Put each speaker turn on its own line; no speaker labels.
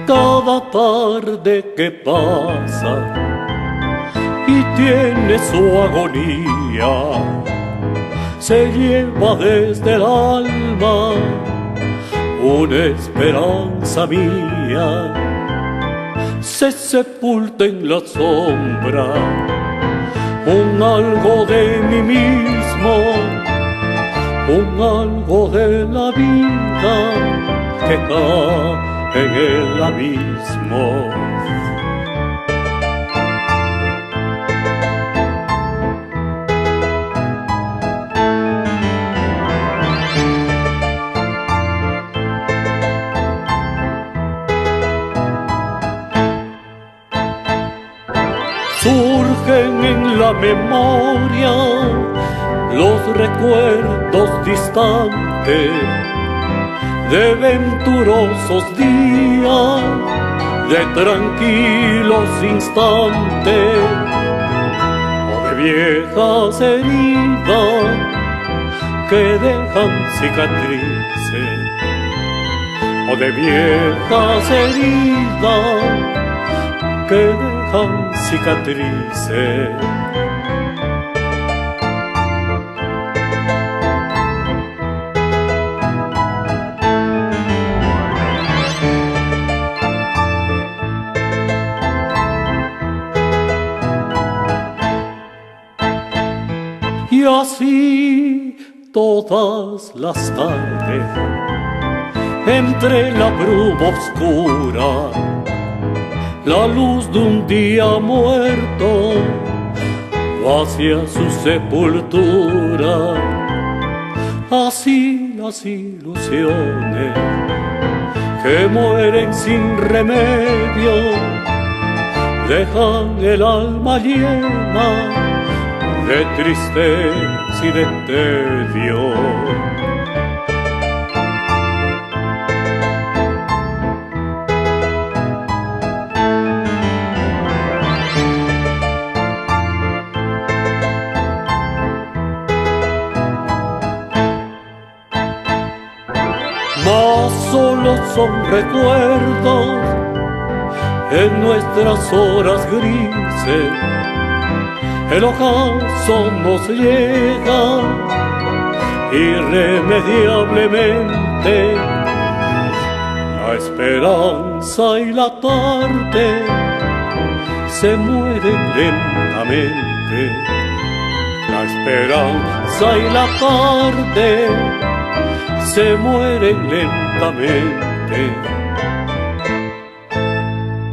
Cada tarde que pasa y tiene su agonía, se lleva desde el alma una esperanza mía. Se sepulta en la sombra un algo de mí mismo, un algo de la vida que cae en el abismo. Surgen en la memoria los recuerdos distantes de venturosos días, de tranquilos instantes, o de viejas heridas que dejan cicatrices, o de viejas heridas que dejan cicatrices. Y así todas las tardes, entre la bruma oscura, la luz de un día muerto va hacia su sepultura. Así las ilusiones que mueren sin remedio dejan el alma llena de tristeza y de tedio. Mas solo son recuerdos en nuestras horas grises. El ocaso nos llega irremediablemente. La esperanza y la tarde se mueren lentamente. La esperanza y la tarde se mueren lentamente.